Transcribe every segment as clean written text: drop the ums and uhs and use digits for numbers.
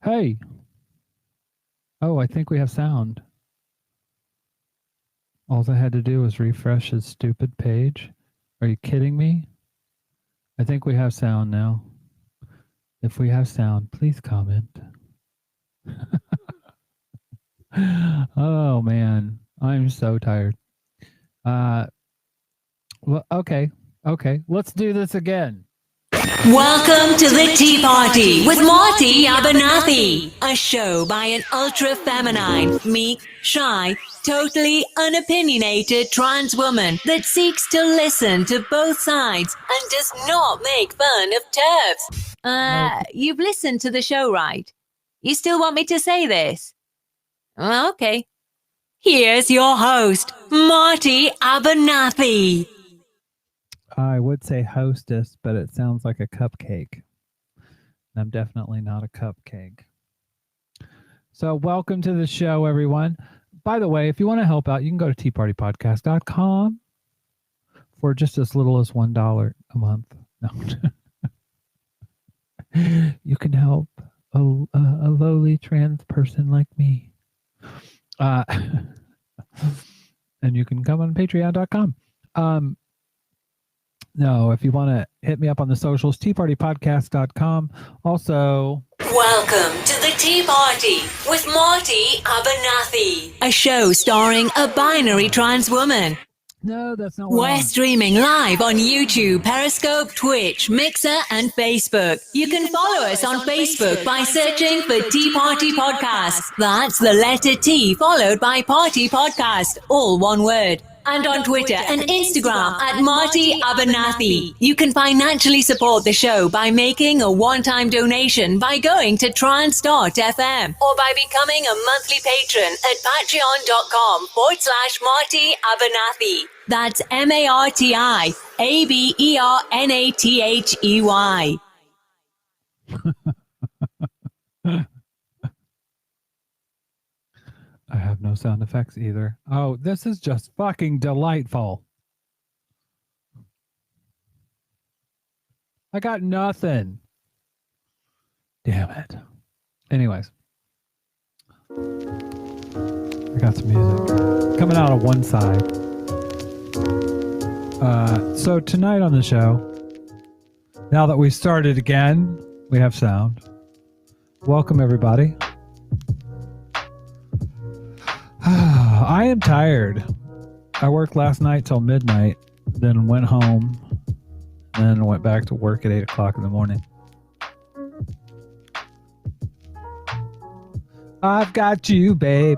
Hey. Oh, I think we have sound. All I had to do was refresh his stupid page. Are you kidding me? I think we have sound now. If we have sound, please comment. Oh man, I'm so tired. Well, okay. Let's do this again. Welcome to the Tea Party with Marty Abernathy, a show by an ultra-feminine, meek, shy, totally unopinionated trans woman that seeks to listen to both sides and does not make fun of TERFs. You've listened to the show, right? You still want me to say this? Okay. Here's your host, Marty Abernathy. I would say hostess, but it sounds like a cupcake. I'm definitely not a cupcake. So welcome to the show, everyone. By the way, if you want to help out, you can go to teapartypodcast.com for just as little as $1 a month. No. You can help a lowly trans person like me. And you can come on patreon.com. No, if you want to hit me up on the socials, teapartypodcast.com. Also, welcome to the Tea Party with Marty Abernathy, a show starring a binary trans woman. No, that's not We're streaming live on YouTube, Periscope, Twitch, Mixer, and Facebook. You can follow us on Facebook by searching for Tea Party Podcast. That's the letter T followed by Party Podcast, all one word. And on Twitter and Instagram at Marty Abernathy. You can financially support the show by making a one-time donation by going to trans.fm or by becoming a monthly patron at patreon.com/Marty Abernathy. That's MartyAbernathy. I have no sound effects either. Oh, this is just fucking delightful. I got nothing. Damn it. Anyways. I got some music coming out of one side. So tonight on the show, now that we started again, we have sound. Welcome everybody. I am tired. I worked last night till midnight, then went home, and went back to work at 8 o'clock in the morning. I've got you, babe.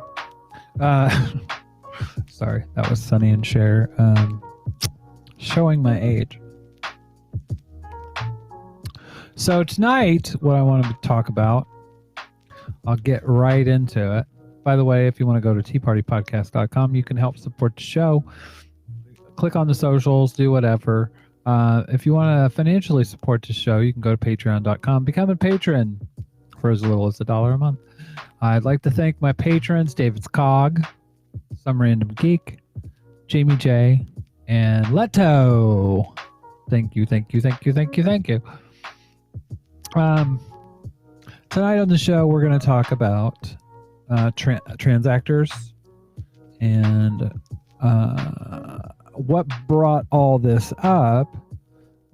Sorry, that was Sonny and Cher showing my age. So tonight, what I wanted to talk about, I'll get right into it. By the way, if you want to go to teapartypodcast.com, you can help support the show. Click on the socials, do whatever. If you want to financially support the show, you can go to patreon.com. Become a patron for as little as $1 a month. I'd like to thank my patrons, David's Cog, Some Random Geek, Jamie J, and Leto. Thank you. Tonight on the show, we're going to talk about trans actors and what brought all this up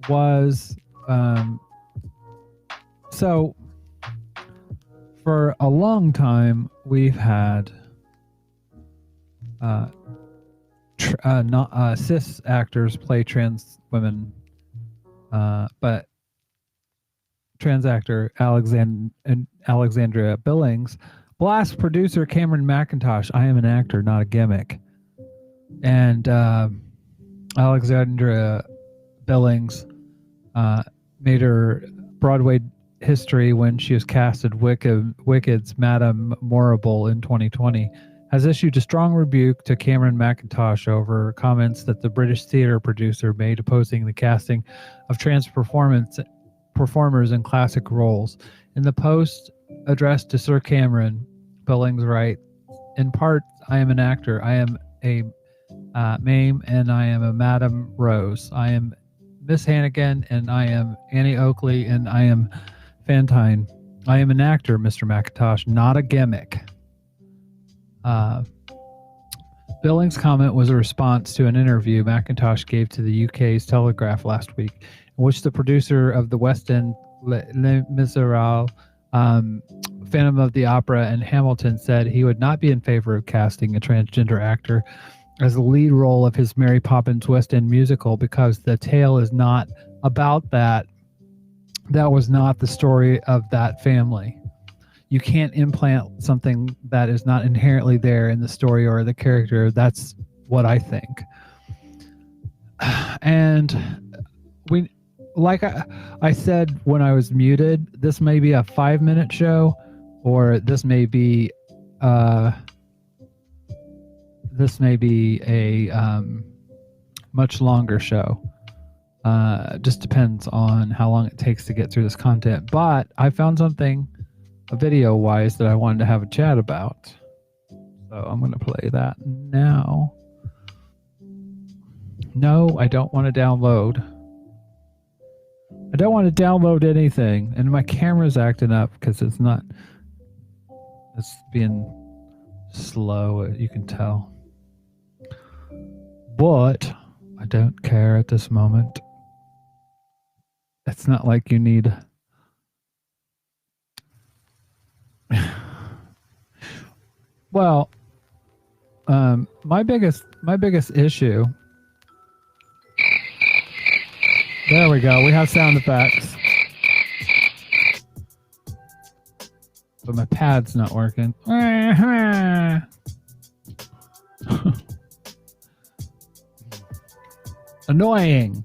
was so for a long time we've had cis actors play trans women, but trans actor Alexandria Billings blast producer Cameron McIntosh, "I am an actor, not a gimmick." And Alexandria Billings made her Broadway history when she was cast as Wicked's Madame Morrible in 2020, has issued a strong rebuke to Cameron McIntosh over comments that the British theatre producer made opposing the casting of trans performers in classic roles. In the post addressed to Sir Cameron, Billings writes, "In part, I am an actor. I am a Mame and I am a Madame Rose. I am Miss Hannigan, and I am Annie Oakley, and I am Fantine. I am an actor, Mr. McIntosh, not a gimmick. Billings' comment was a response to an interview McIntosh gave to the UK's Telegraph last week, in which the producer of the West End Les Miserables, Phantom of the Opera, and Hamilton said he would not be in favor of casting a transgender actor as the lead role of his Mary Poppins West End musical because the tale is not about that. That was not the story of that family. You can't implant something that is not inherently there in the story or the character. That's what I think. And like I said when I was muted, this may be a 5-minute show, or this may be a much longer show. Just depends on how long it takes to get through this content. But I found something video-wise that I wanted to have a chat about. So I'm going to play that now. No, I don't want to download. I don't want to download anything. And my camera's acting up because it's being slow, you can tell. But I don't care at this moment. It's not like you need... Well, my biggest issue... There we go. We have sound effects. But my pad's not working. Annoying.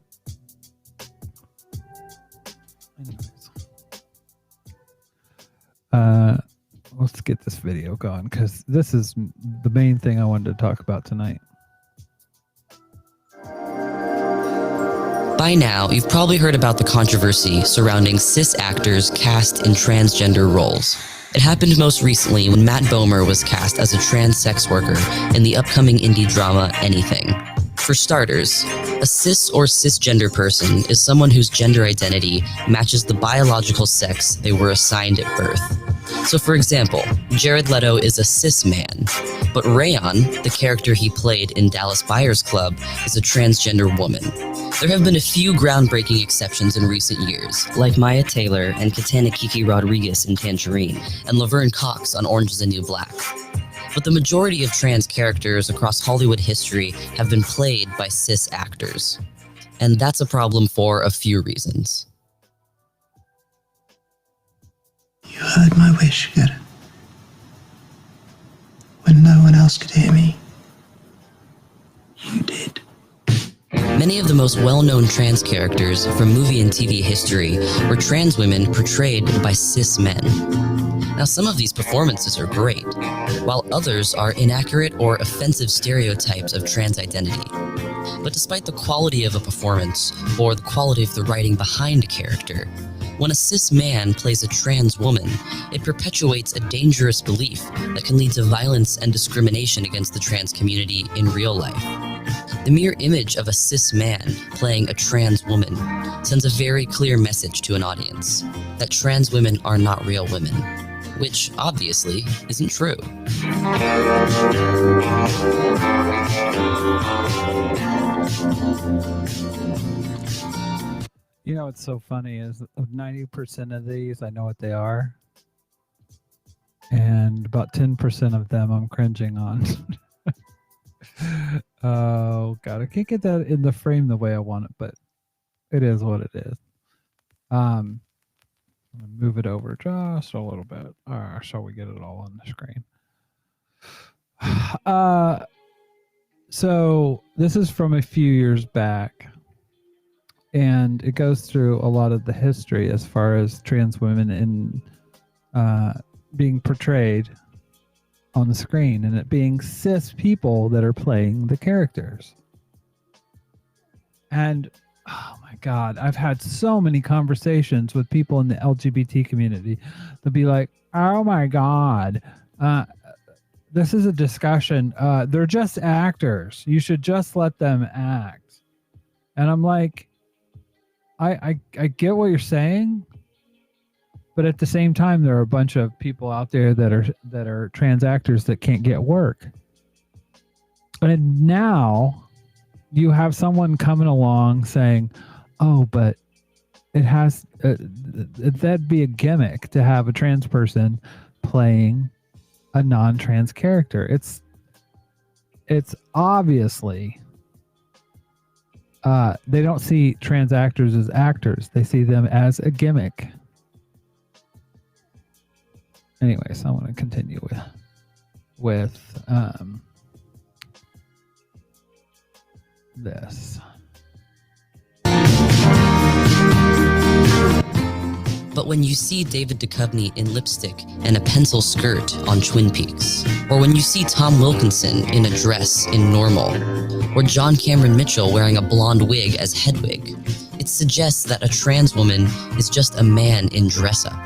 Anyways. Let's get this video going because this is the main thing I wanted to talk about tonight. By now, you've probably heard about the controversy surrounding cis actors cast in transgender roles. It happened most recently when Matt Bomer was cast as a trans sex worker in the upcoming indie drama Anything. For starters, a cis or cisgender person is someone whose gender identity matches the biological sex they were assigned at birth. So for example, Jared Leto is a cis man, but Rayon, the character he played in Dallas Buyers Club, is a transgender woman. There have been a few groundbreaking exceptions in recent years, like Maya Taylor and Katana Kiki Rodriguez in Tangerine, and Laverne Cox on Orange is the New Black. But the majority of trans characters across Hollywood history have been played by cis actors. And that's a problem for a few reasons. You heard my wish, good. When no one else could hear me, you did. Many of the most well-known trans characters from movie and TV history were trans women portrayed by cis men. Now, some of these performances are great, while others are inaccurate or offensive stereotypes of trans identity. But despite the quality of a performance or the quality of the writing behind a character, when a cis man plays a trans woman, it perpetuates a dangerous belief that can lead to violence and discrimination against the trans community in real life. The mere image of a cis man playing a trans woman sends a very clear message to an audience that trans women are not real women, which obviously isn't true. You know what's so funny is 90% of these, I know what they are. And about 10% of them I'm cringing on. Oh, God. I can't get that in the frame the way I want it, but it is what it is. Move it over just a little bit. So we get it all on the screen. So this is from a few years back. And it goes through a lot of the history as far as trans women in being portrayed on the screen, and it being cis people that are playing the characters. And oh my God, I've had so many conversations with people in the LGBT community. They'll be like, oh my God, this is a discussion. They're just actors. You should just let them act. And I'm like, I get what you're saying, but at the same time, there are a bunch of people out there that are trans actors that can't get work. And now you have someone coming along saying, "Oh, but it has that'd be a gimmick to have a trans person playing a non-trans character." It's obviously they don't see trans actors as actors; they see them as a gimmick. Anyways, I want to continue with this. But when you see David Duchovny in lipstick and a pencil skirt on Twin Peaks, or when you see Tom Wilkinson in a dress in Normal, or John Cameron Mitchell wearing a blonde wig as Hedwig, it suggests that a trans woman is just a man in dress-up.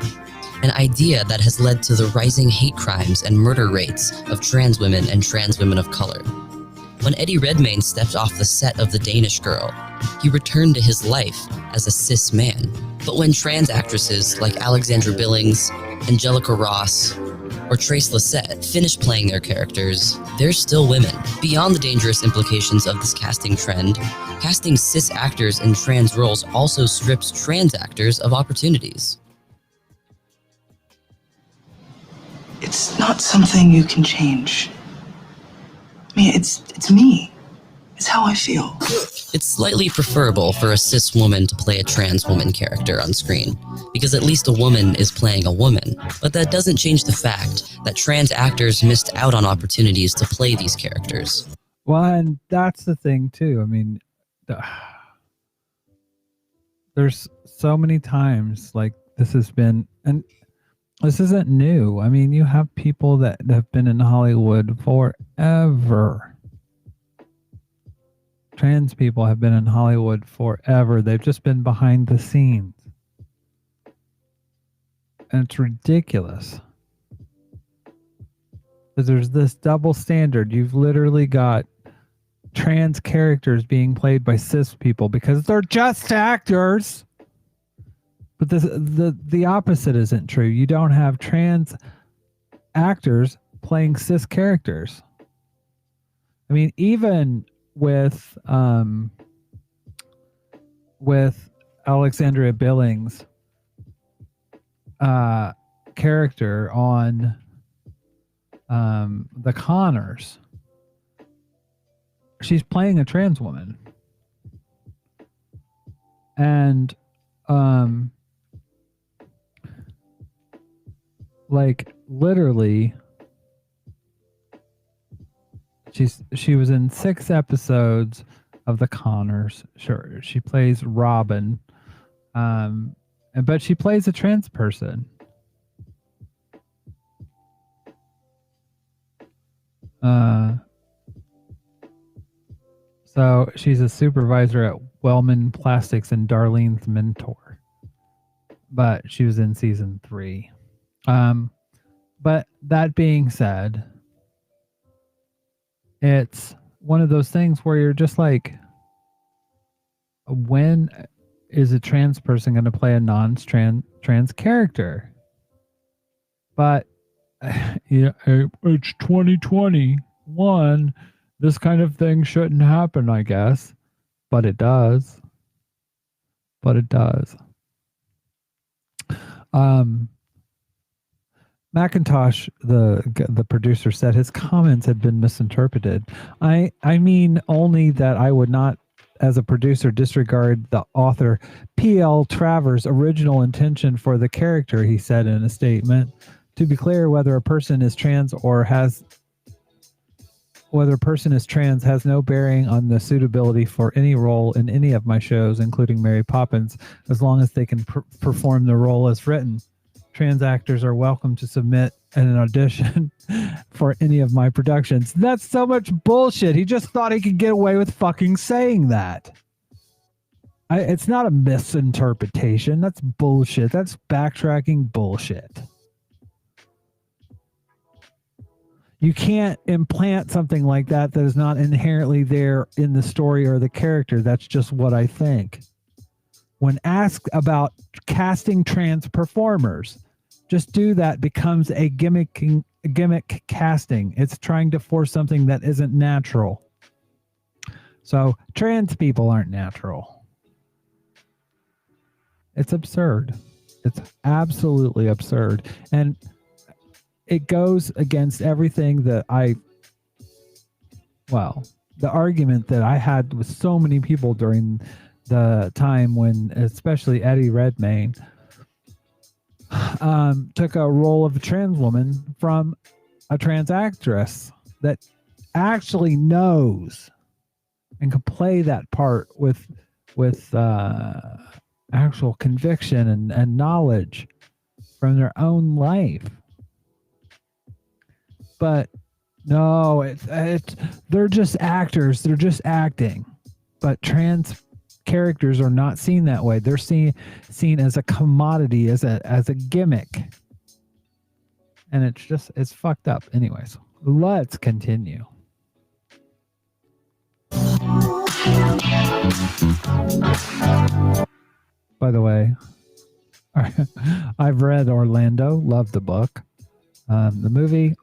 An idea that has led to the rising hate crimes and murder rates of trans women and trans women of color. When Eddie Redmayne stepped off the set of The Danish Girl, he returned to his life as a cis man. But when trans actresses like Alexandra Billings, Angelica Ross, or Trace Lysette finish playing their characters, they're still women. Beyond the dangerous implications of this casting trend, casting cis actors in trans roles also strips trans actors of opportunities. It's not something you can change. I mean, it's me. It's how I feel. It's slightly preferable for a cis woman to play a trans woman character on screen, because at least a woman is playing a woman. But that doesn't change the fact that trans actors missed out on opportunities to play these characters. Well, and that's the thing too. I mean, there's so many times like this has been, and this isn't new. I mean, you have people that have been in Hollywood forever. Trans people have been in Hollywood forever. They've just been behind the scenes. And it's ridiculous. Because there's this double standard. You've literally got trans characters being played by cis people because they're just actors. But the opposite isn't true. You don't have trans actors playing cis characters. I mean, even with Alexandria Billings' character on The Connors, she's playing a trans woman, and like literally she was in 6 episodes of The Connors. Sure, she plays Robin, but she plays a trans person. So she's a supervisor at Wellman Plastics and Darlene's mentor, but she was in season 3. But that being said, it's one of those things where you're just like, when is a trans person going to play a non-trans character? But you know, it's 2021. This kind of thing shouldn't happen, I guess. But it does. McIntosh, the producer, said his comments had been misinterpreted. I mean only that I would not, as a producer, disregard the author P.L. Travers' original intention for the character, he said in a statement. To be clear, whether a person is trans has no bearing on the suitability for any role in any of my shows, including Mary Poppins, as long as they can perform the role as written. Trans actors are welcome to submit an audition for any of my productions. That's so much bullshit. He just thought he could get away with fucking saying that. It's not a misinterpretation. That's bullshit. That's backtracking bullshit. You can't implant something like that is not inherently there in the story or the character. That's just what I think. when asked about casting trans performers, just do that becomes a gimmick casting. It's trying to force something that isn't natural. So trans people aren't natural. It's absurd. It's absolutely absurd. And it goes against everything that the argument that I had with so many people during the time when, especially Eddie Redmayne, took a role of a trans woman from a trans actress that actually knows and can play that part with actual conviction and knowledge from their own life. But no, it's they're just actors. They're just acting. But trans characters are not seen that way. They're seen as a commodity, as a gimmick. And it's fucked up. Anyways, let's continue. By the way, I've read Orlando, loved the book. The movie,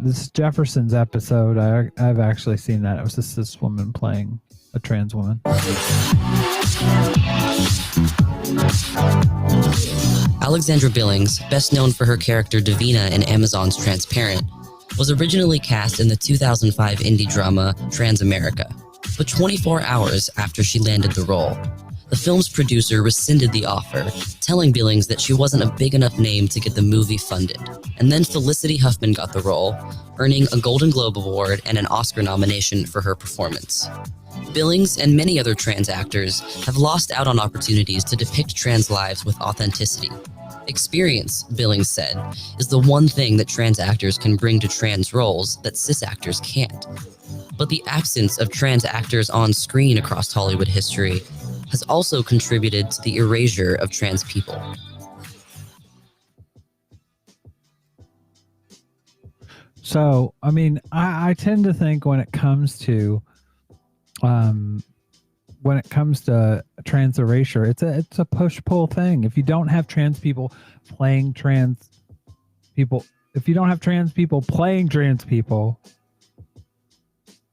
this Jefferson's episode, I've actually seen that. It was a cis woman playing a trans woman. Alexandra Billings, best known for her character Davina in Amazon's Transparent, was originally cast in the 2005 indie drama Transamerica, but 24 hours after she landed the role, the film's producer rescinded the offer, telling Billings that she wasn't a big enough name to get the movie funded. And then Felicity Huffman got the role, earning a Golden Globe Award and an Oscar nomination for her performance. Billings and many other trans actors have lost out on opportunities to depict trans lives with authenticity. Experience, Billings said, is the one thing that trans actors can bring to trans roles that cis actors can't. But the absence of trans actors on screen across Hollywood history has also contributed to the erasure of trans people. So, I mean, I tend to think when it comes to trans erasure, it's a push-pull thing. If you don't have trans people playing trans people,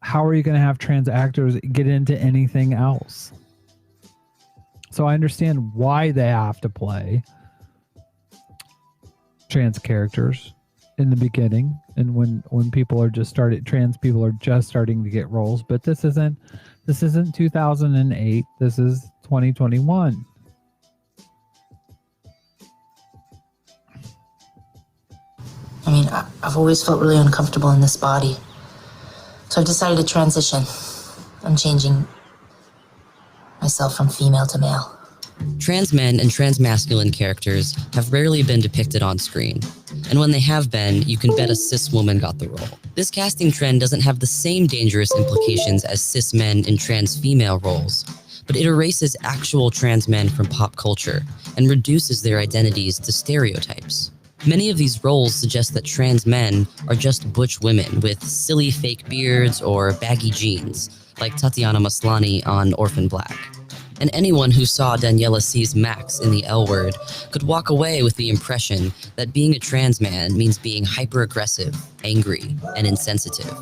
how are you going to have trans actors get into anything else? So I understand why they have to play trans characters in the beginning, and when people are trans people are just starting to get roles. But this isn't 2008. This is 2021. I mean, I've always felt really uncomfortable in this body. So I've decided to transition. I'm changing myself from female to male. Trans men and transmasculine characters have rarely been depicted on screen. And when they have been, you can bet a cis woman got the role. This casting trend doesn't have the same dangerous implications as cis men in trans female roles, but it erases actual trans men from pop culture and reduces their identities to stereotypes. Many of these roles suggest that trans men are just butch women with silly fake beards or baggy jeans, like Tatiana Maslany on Orphan Black. And anyone who saw Daniela C's Max in The L Word could walk away with the impression that being a trans man means being hyper-aggressive, angry, and insensitive.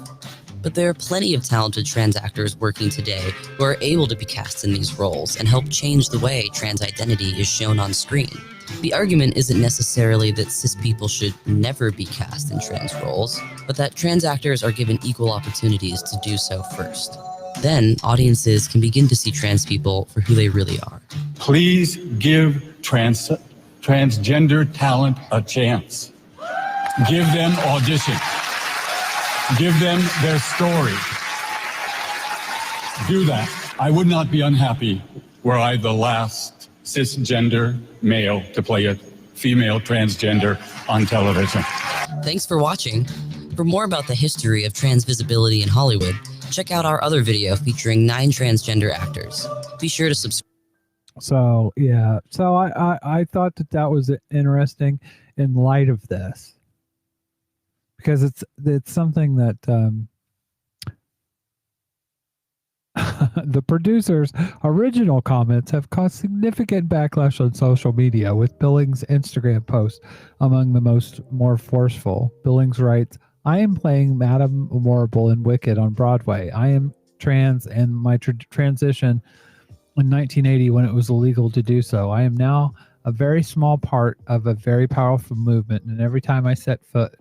But there are plenty of talented trans actors working today who are able to be cast in these roles and help change the way trans identity is shown on screen. The argument isn't necessarily that cis people should never be cast in trans roles, but that trans actors are given equal opportunities to do so first. Then, audiences can begin to see trans people for who they really are. Please give transgender talent a chance. Give them auditions. Give them their story. Do that. I would not be unhappy were I the last cisgender male to play a female transgender on television. Thanks for watching. For more about the history of trans visibility in Hollywood, check out our other video featuring 9 transgender actors. Be sure to subscribe. So, yeah. So I thought that was interesting in light of this. Because it's something that The producer's original comments have caused significant backlash on social media, with Billings' Instagram post among the more forceful. Billings writes, I am playing Madame Morrible in Wicked on Broadway. I am trans and my transition in 1980 when it was illegal to do so. I am now a very small part of a very powerful movement, and every time I set foot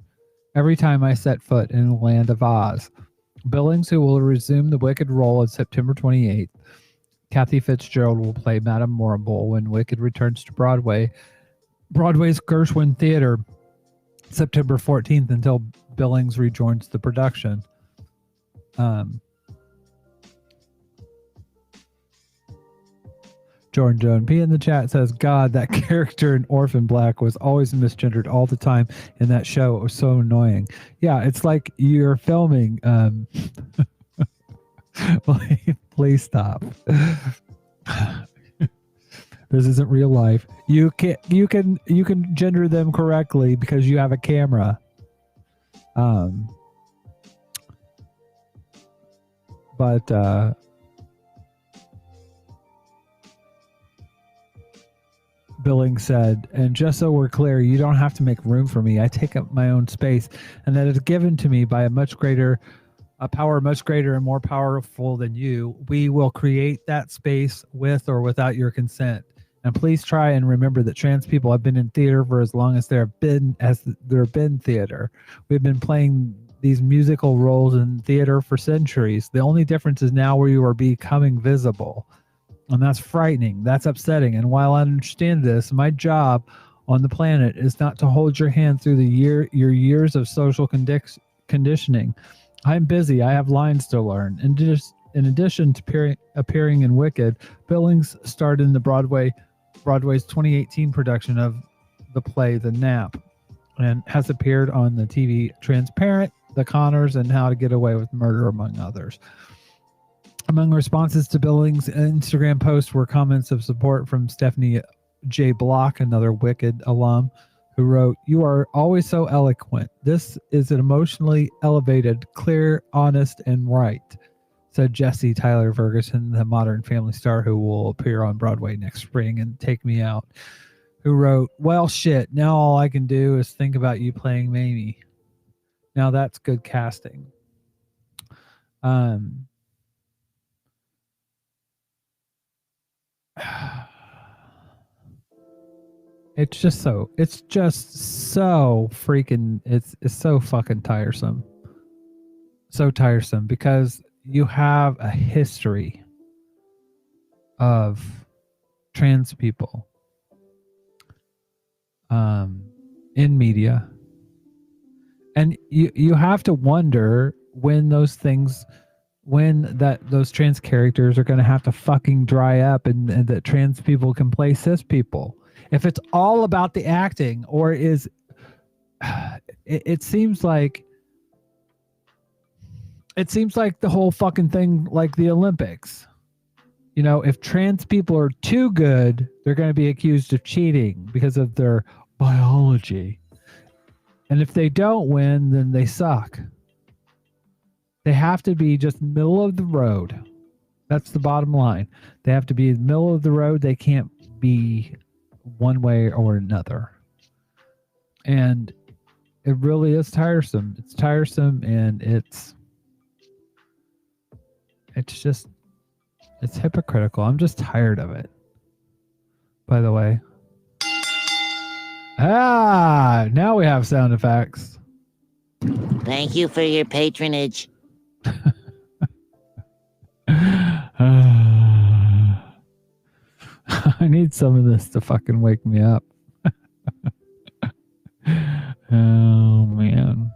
in the land of Oz. Billings, who will resume the Wicked role on September 28th. Kathy Fitzgerald will play Madame Morrible when Wicked returns to Broadway's Gershwin Theater September 14th until Billings rejoins the production. Jordan Joan P in the chat says, God, that character in Orphan Black was always misgendered all the time in that show. It was so annoying. Yeah, it's like you're filming. Please stop. This isn't real life. You can gender them correctly because you have a camera. Billings said, and just so we're clear, you don't have to make room for me. I take up my own space, and that is given to me by a power much greater and more powerful than you. We will create that space with or without your consent. And please try and remember that trans people have been in theater for as long as there have been theater. We've been playing these musical roles in theater for centuries. The only difference is now where you are becoming visible. And that's frightening. That's upsetting. And while I understand this, my job on the planet is not to hold your hand through your years of social conditioning. I'm busy. I have lines to learn. And just in addition to appearing in Wicked, Billings starred in the Broadway's 2018 production of the play The Nap, and has appeared on the TV Transparent, The Connors, and How to Get Away with Murder, among others. Among responses to Billings' Instagram post were comments of support from Stephanie J. Block, another Wicked alum, who wrote, "You are always so eloquent. This is an emotionally elevated, clear, honest, and right," said Jesse Tyler Ferguson, the Modern Family star who will appear on Broadway next spring and Take Me Out, who wrote, "Well, shit, now all I can do is think about you playing Mamie. Now that's good casting." It's just so freaking, it's so fucking tiresome. So tiresome because you have a history of trans people in media, and you have to wonder when those trans characters are going to have to fucking dry up, and that trans people can play cis people. If it's all about the acting, or it seems like the whole fucking thing, like the Olympics. You know, if trans people are too good, they're going to be accused of cheating because of their biology. And if they don't win, then they suck. They have to be just middle of the road. That's the bottom line. They have to be middle of the road. They can't be one way or another. And it really is tiresome. It's tiresome, and it's hypocritical. I'm just tired of it. By the way. Now we have sound effects. Thank you for your patronage. I need some of this to fucking wake me up. Oh, man.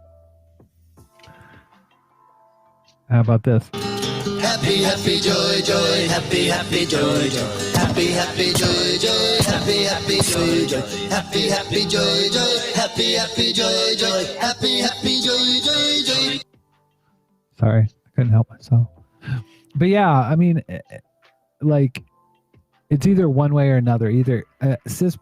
How about this? Happy, happy, joy, joy, happy, happy, joy, joy, happy, happy, joy, joy, happy, happy, joy, joy, happy, happy, joy, joy, happy, happy, joy, joy, happy, happy, joy, joy, joy. Sorry, I couldn't help myself. But yeah, I mean, like, it's either one way or another. Either cis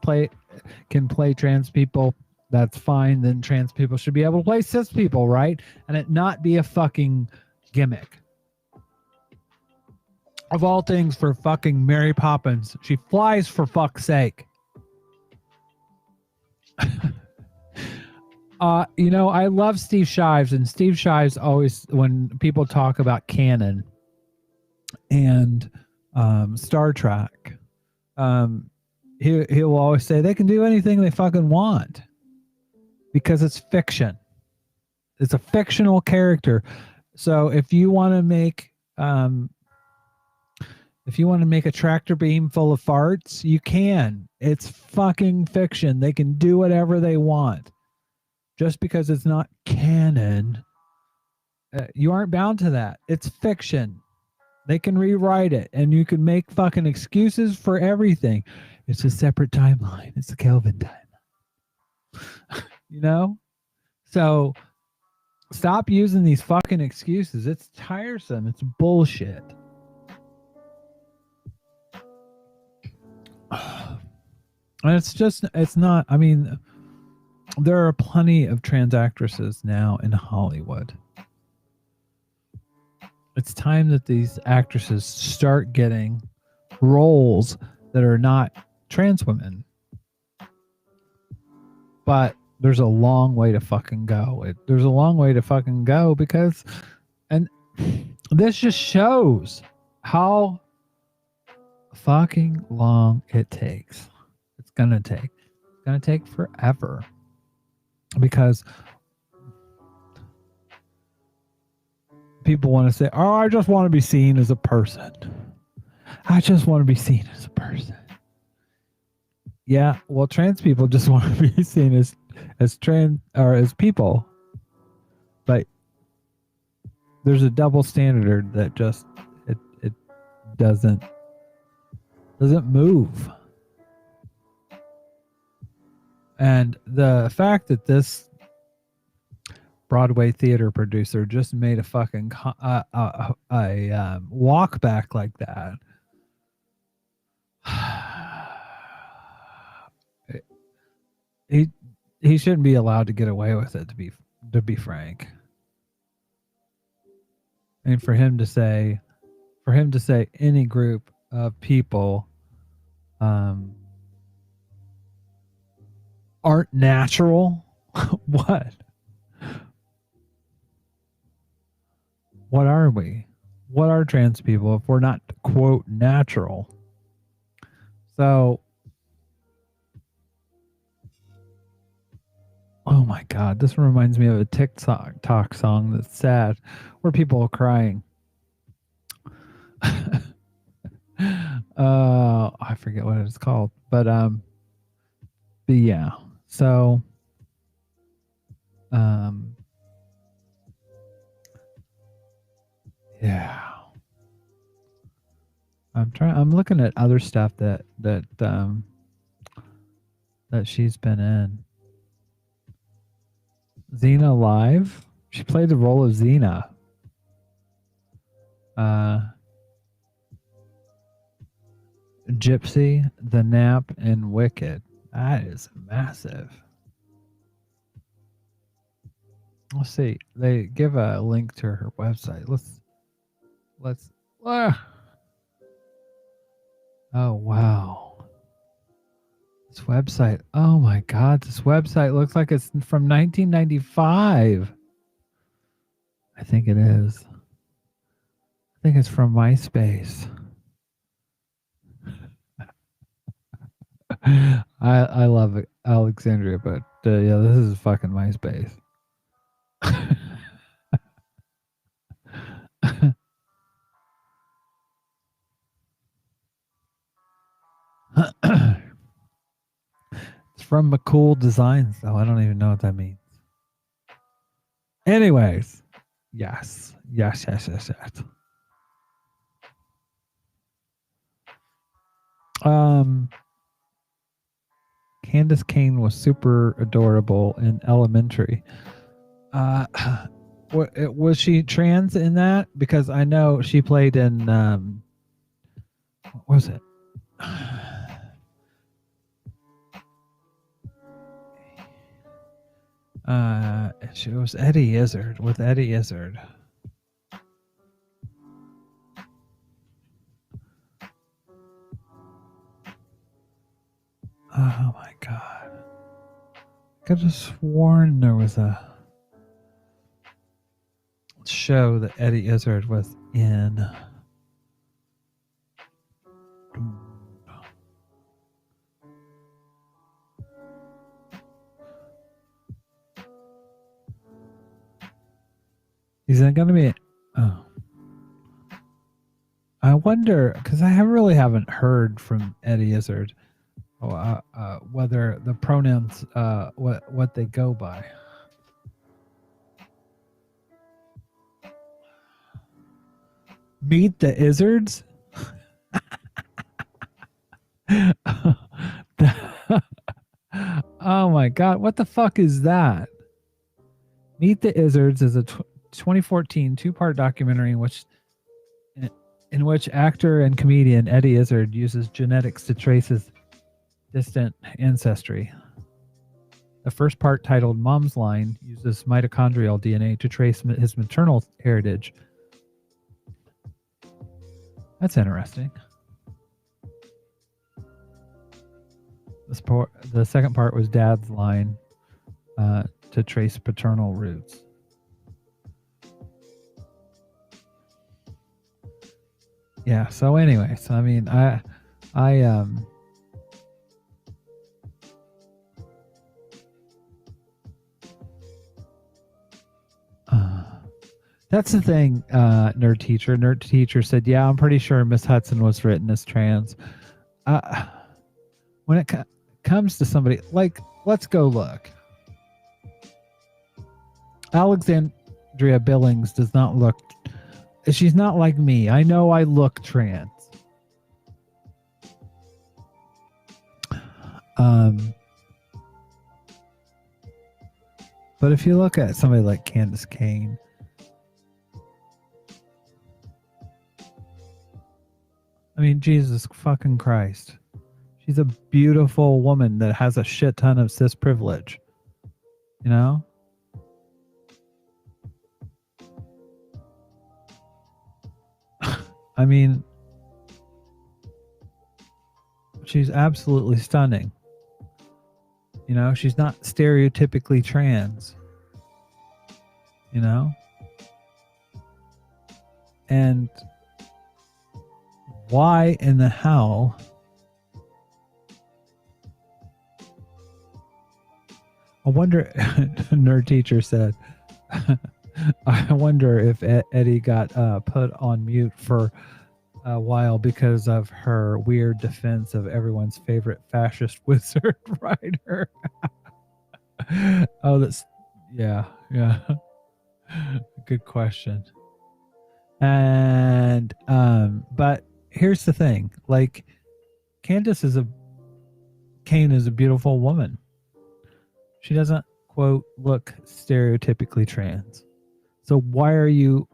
can play trans people, that's fine. Then trans people should be able to play cis people, right? And it not be a fucking gimmick. Of all things, for fucking Mary Poppins. She flies, for fuck's sake. I love Steve Shives, and Steve Shives always, when people talk about canon and Star Trek, he'll always say they can do anything they fucking want because it's fiction. It's a fictional character. So if you want to make a tractor beam full of farts, you can. It's fucking fiction. They can do whatever they want. Just because it's not canon, you aren't bound to that. It's fiction. They can rewrite it, and you can make fucking excuses for everything. It's a separate timeline. It's the Kelvin timeline. So stop using these fucking excuses. It's tiresome. It's bullshit. And it's not, I mean, there are plenty of trans actresses now in Hollywood. It's time that these actresses start getting roles that are not trans women. But there's a long way to fucking go. There's a long way to fucking go because, and this just shows how fucking long it takes. It's gonna take forever. Because people want to say, oh, I just want to be seen as a person. I just want to be seen as a person. Yeah, well, trans people just want to be seen as trans or as people. But there's a double standard that just it doesn't move. And the fact that this Broadway theater producer just made a fucking walk back like that, he shouldn't be allowed to get away with it. To be frank, and for him to say any group of people aren't natural. What are we? What are trans people if we're not, quote, natural? So, oh my God, this reminds me of a TikTok song that's sad, where people are crying. I forget what it's called, but yeah. So, yeah. I'm looking at other stuff that she's been in. Xena Live. She played the role of Xena. Gypsy, The Nap, and Wicked. That is massive. Let's see. They give a link to her website. Let's. Oh wow. This website. Oh my God. This website looks like it's from 1995. I think it is. I think it's from MySpace. I love it, Alexandria, but yeah, this is fucking MySpace. It's from McCool Designs, though. I don't even know what that means. Anyways, yes. Candace Cain was super adorable in Elementary. Was she trans in that? Because I know she played in what was it? She was Eddie Izzard with Eddie Izzard. Oh my god. I could have sworn there was a show that Eddie Izzard was in. Is it going to be? Oh, I wonder because I really haven't heard from Eddie Izzard whether the pronouns what they go by. Meet the Izzards. Oh my god, what the fuck is that? Meet the Izzards is a 2014 two-part documentary in which actor and comedian Eddie Izzard uses genetics to trace his distant ancestry. The first part, titled Mom's Line, uses mitochondrial DNA to trace his maternal heritage. That's interesting. The second part was Dad's Line, to trace paternal roots. Yeah. So, anyways, I mean, that's the thing. Nerd teacher said, "Yeah, I'm pretty sure Miss Hudson was written as trans." When it comes to somebody like, let's go look. Alexandria Billings does not look. She's not like me. I know I look trans. But if you look at somebody like Candace Cain, I mean, Jesus fucking Christ. She's a beautiful woman that has a shit ton of cis privilege. You know? I mean, she's absolutely stunning. You know, she's not stereotypically trans. You know? And why in the hell I wonder, nerd teacher said, I wonder if Eddie got put on mute for a while because of her weird defense of everyone's favorite fascist wizard writer. Oh, yeah. Good question. And, but here's the thing, like, Candace Cain is a beautiful woman. She doesn't, quote, look stereotypically trans. So why are you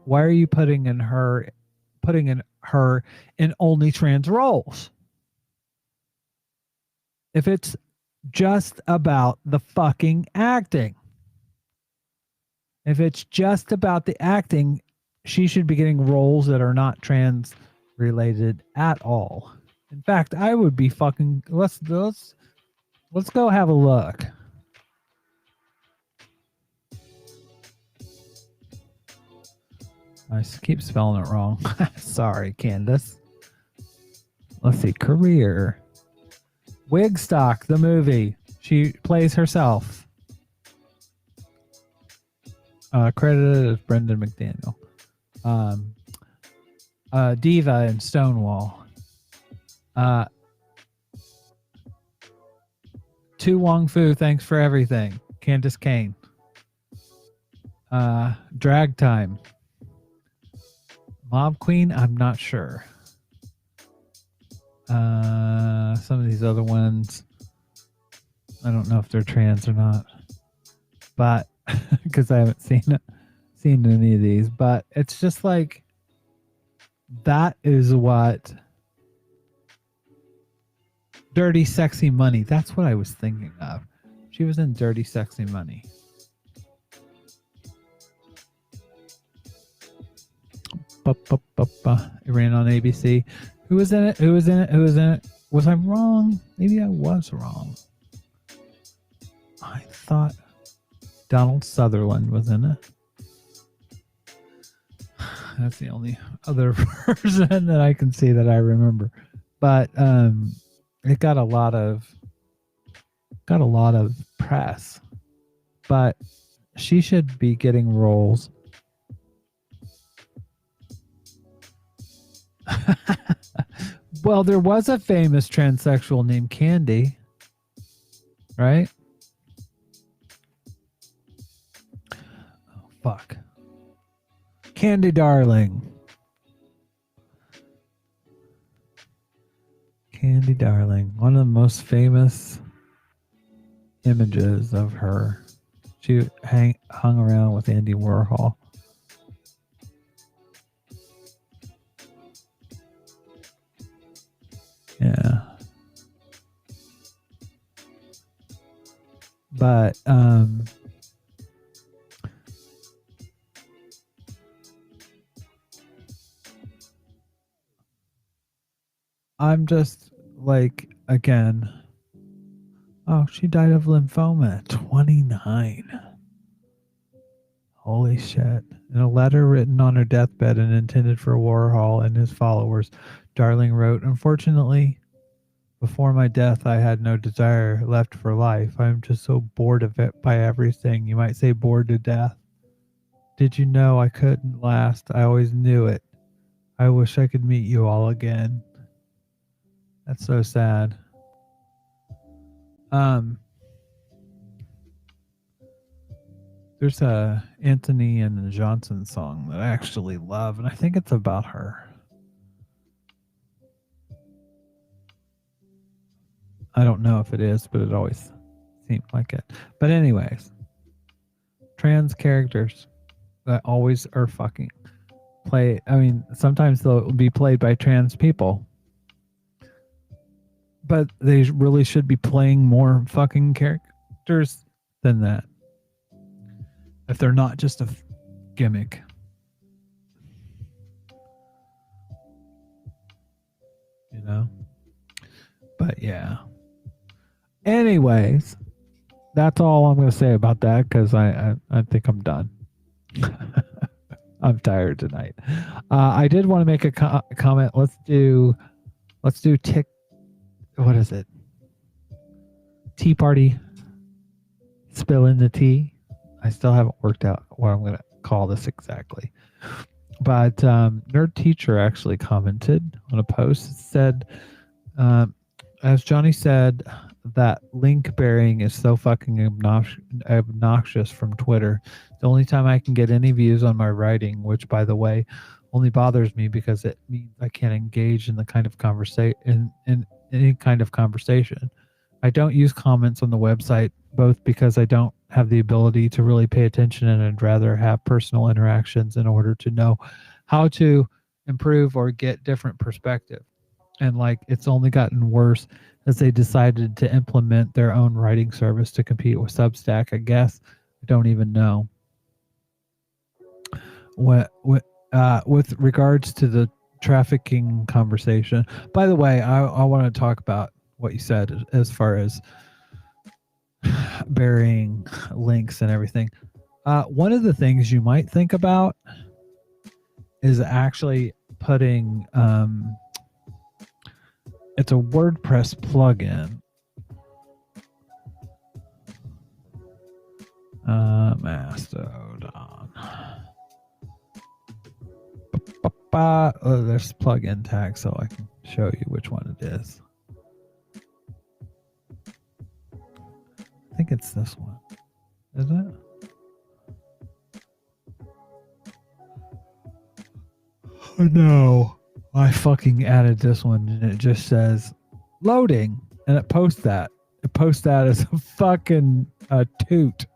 putting in her in only trans roles? If it's just about the fucking acting. If it's just about the acting, she should be getting roles that are not trans related at all. In fact, I would be fucking let's go have a look. I keep spelling it wrong. Sorry, Candace. Let's see. Career. Wigstock, the movie. She plays herself. Credited as Brendan McDaniel. Diva in Stonewall. Tu Wong Fu, thanks for everything. Candace Cain. Drag Time. Mob Queen, I'm not sure. Some of these other ones, I don't know if they're trans or not, but because I haven't seen any of these. But it's just like that is what Dirty Sexy Money. That's what I was thinking of. She was in Dirty Sexy Money. It ran on ABC. Who was in it? Was I wrong? Maybe I was wrong. I thought Donald Sutherland was in it. That's the only other person that I can see that I remember. But it got a lot of press. But she should be getting roles. Well, there was a famous transsexual named Candy, right? Oh, fuck. Candy Darling. Candy Darling. One of the most famous images of her. She hung around with Andy Warhol. Yeah. But I'm just like, again, oh, she died of lymphoma at 29. Holy shit. In a letter written on her deathbed and intended for Warhol and his followers, Darling wrote, "Unfortunately, before my death, I had no desire left for life. I am just so bored of it by everything. You might say bored to death. Did you know I couldn't last? I always knew it. I wish I could meet you all again." That's so sad. There's a Anthony and Johnson song that I actually love, and I think it's about her. I don't know if it is, but it always seemed like it. But anyways, trans characters that always are fucking play. I mean, sometimes they'll be played by trans people, but they really should be playing more fucking characters than that. If they're not just a gimmick. You know? But yeah. Anyways, that's all I'm going to say about that, because I think I'm done. I'm tired tonight. I did want to make a comment. Let's do what is it? Tea party. Spill in the tea. I still haven't worked out what I'm going to call this exactly. But Nerd Teacher actually commented on a post. It said, as Johnny said, that link burying is so fucking obnoxious from Twitter. The only time I can get any views on my writing, which, by the way, only bothers me because it means I can't engage in the kind of conversation in any kind of conversation. I don't use comments on the website, both because I don't have the ability to really pay attention, and I'd rather have personal interactions in order to know how to improve or get different perspective. And like, it's only gotten worse as they decided to implement their own writing service to compete with Substack, I guess. I don't even know. With regards to the trafficking conversation, by the way, I want to talk about what you said as far as burying links and everything. One of the things you might think about is actually putting it's a WordPress plugin. Mastodon. There's plugin tag, so I can show you which one it is. I think it's this one. Is it? Oh, no. I fucking added this one and it just says loading, and it posts that. It posts that as a fucking toot.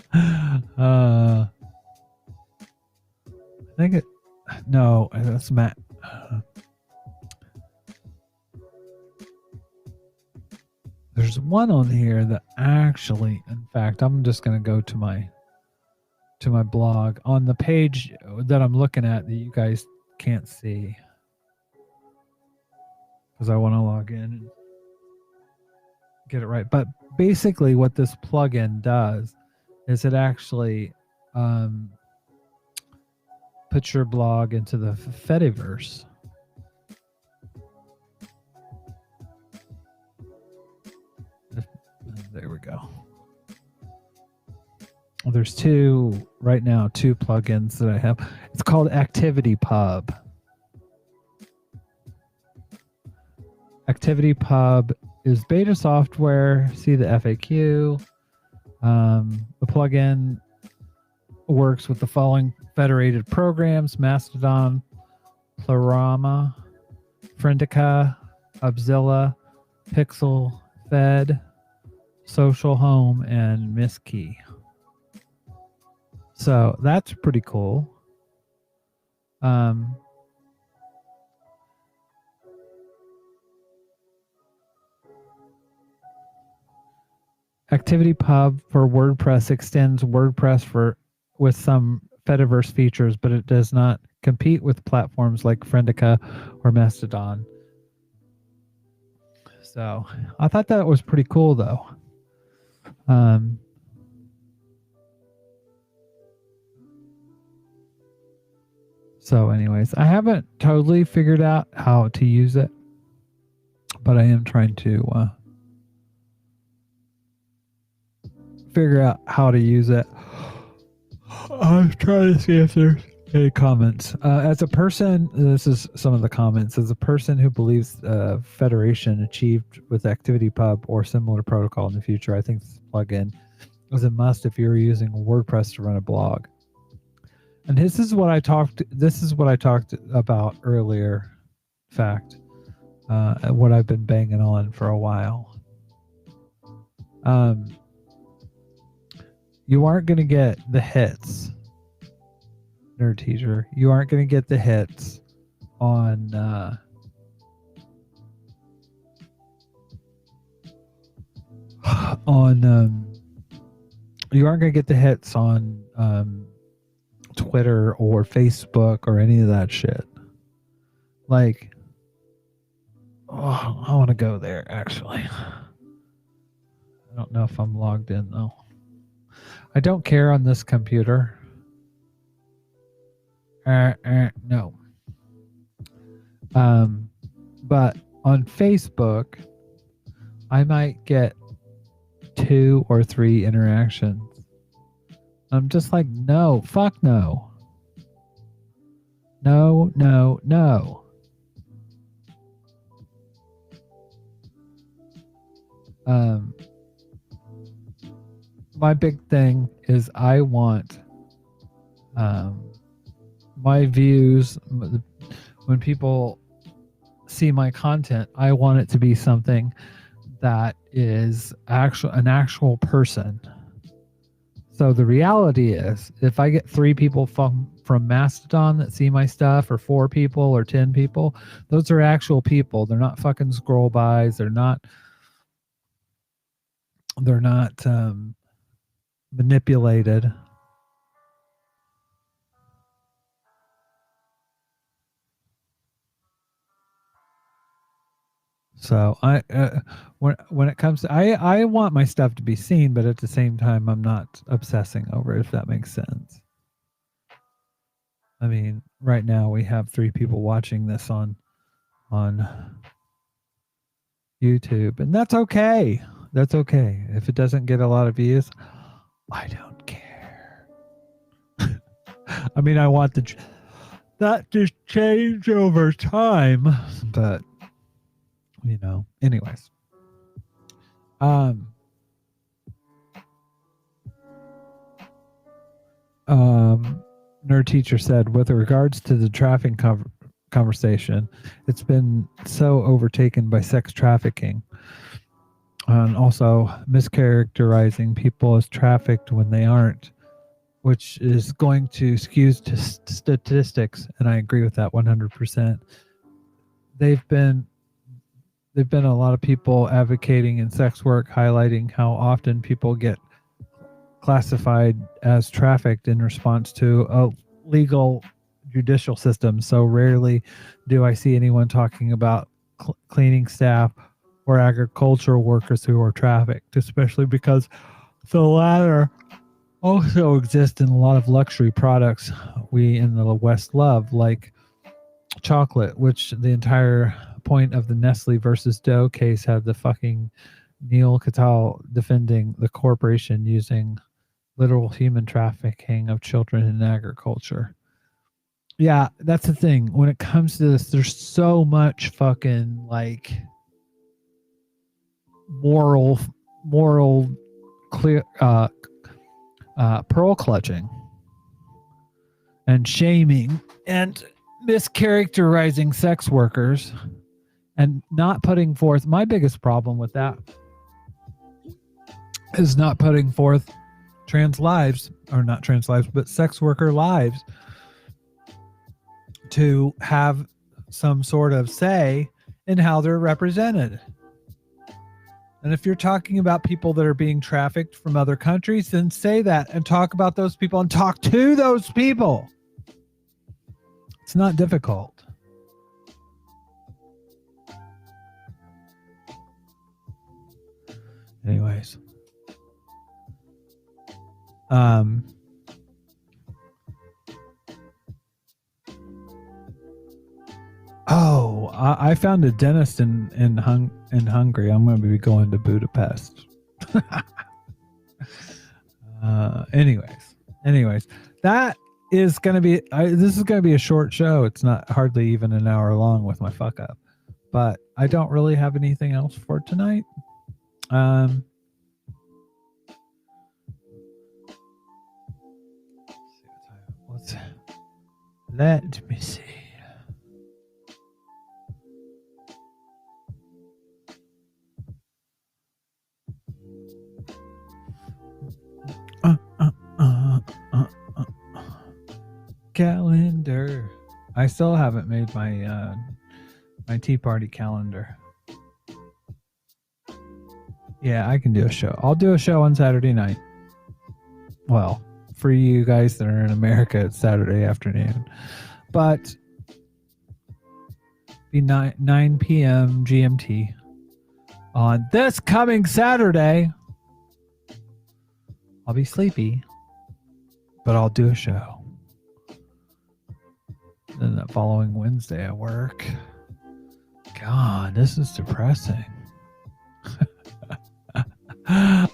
I think it. No, that's Matt. There's one on here that actually, in fact, I'm just going to go to my blog on the page that I'm looking at that you guys can't see. because I want to log in and get it right. But basically what this plugin does is it actually puts your blog into the Fediverse. There we go. Well, there's two plugins that I have. It's called Activity Pub. Activity Pub is beta software. See the FAQ. The plugin works with the following federated programs: Mastodon, Pleroma, Friendica, Upzilla, Pixel, Fed, Social Home, and Misskey. So that's pretty cool. Activity Pub for WordPress extends WordPress with some Fediverse features, but it does not compete with platforms like Friendica or Mastodon. So I thought that was pretty cool, though. So anyways, I haven't totally figured out how to use it, but I am trying to figure out how to use it. I was trying to see if there's any comments. As a person, this is some of the comments. As a person who believes federation achieved with ActivityPub or similar protocol in the future, I think this plugin is a must if you're using WordPress to run a blog. And this is what I talked about earlier. In fact, what I've been banging on for a while. You aren't going to get the hits, Nerd Teacher. You aren't going to get the hits on you aren't going to get the hits on Twitter or Facebook or any of that shit. Like, I want to go there, actually. I don't know if I'm logged in, though. I don't care on this computer. No. But on Facebook, I might get 2 or 3 interactions. I'm just like, no, fuck no. No, no, no. My big thing is I want my views, when people see my content, I want it to be something that is an actual person. So the reality is, if I get 3 people from Mastodon that see my stuff, or 4 people or 10 people, those are actual people. They're not fucking scroll bys. They're not manipulated. So when it comes to, I want my stuff to be seen, but at the same time, I'm not obsessing over it, if that makes sense. I mean, right now we have 3 people watching this on YouTube, and that's okay. That's okay. If it doesn't get a lot of views, I don't care. I mean, I want that to change over time, but you know, anyways. Nerd Teacher said, with regards to the trafficking conversation, it's been so overtaken by sex trafficking, and also mischaracterizing people as trafficked when they aren't, which is going to skew statistics, and I agree with that 100%. They've been a lot of people advocating in sex work, highlighting how often people get classified as trafficked in response to a legal judicial system. So rarely do I see anyone talking about cleaning staff, or agricultural workers who are trafficked, especially because the latter also exist in a lot of luxury products we in the West love, like chocolate, which the entire point of the Nestle versus Doe case had the fucking Neil Cattell defending the corporation using literal human trafficking of children in agriculture. Yeah, that's the thing. When it comes to this, there's so much fucking like moral clear pearl clutching and shaming and mischaracterizing sex workers and not putting forth. My biggest problem with that is not putting forth trans lives, or not trans lives, but sex worker lives, to have some sort of say in how they're represented. And if you're talking about people that are being trafficked from other countries, then say that and talk about those people and talk to those people. It's not difficult. Anyways. Oh, I found a dentist in Hungary. I'm going to be going to Budapest. Anyways, that is going to be. This is going to be a short show. It's not hardly even an hour long with my fuck up, but I don't really have anything else for tonight. Let me see. Calendar. I still haven't made my my tea party calendar. Yeah, I can do a show. I'll do a show on Saturday night. Well, for you guys that are in America, it's Saturday afternoon. But be 9 p.m. GMT on this coming Saturday. I'll be sleepy, but I'll do a show. Then that following Wednesday I work. God, this is depressing.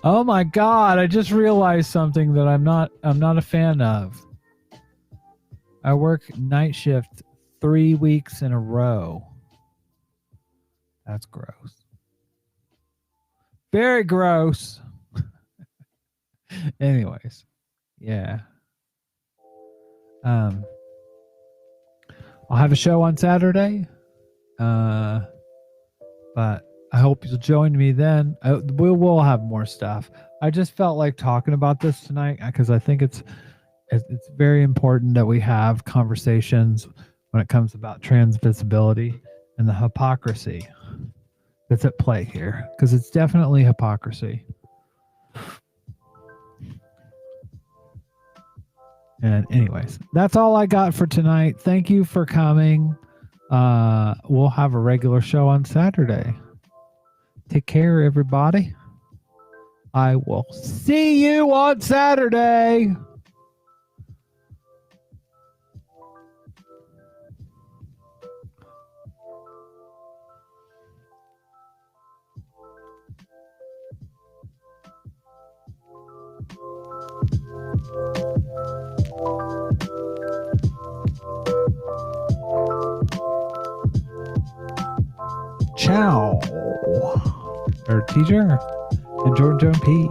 Oh my God, I just realized something that I'm not a fan of. I work night shift 3 weeks in a row. That's gross. Very gross. Anyways, yeah. I'll have a show on Saturday. But I hope you'll join me then. We will have more stuff. I just felt like talking about this tonight because I think it's very important that we have conversations when it comes about trans visibility and the hypocrisy that's at play here, because it's definitely hypocrisy. And anyways, that's all I got for tonight. Thank you for coming. We'll have a regular show on Saturday. Take care, everybody. I will see you on Saturday. Ciao. Or teacher and Jordan Joan P.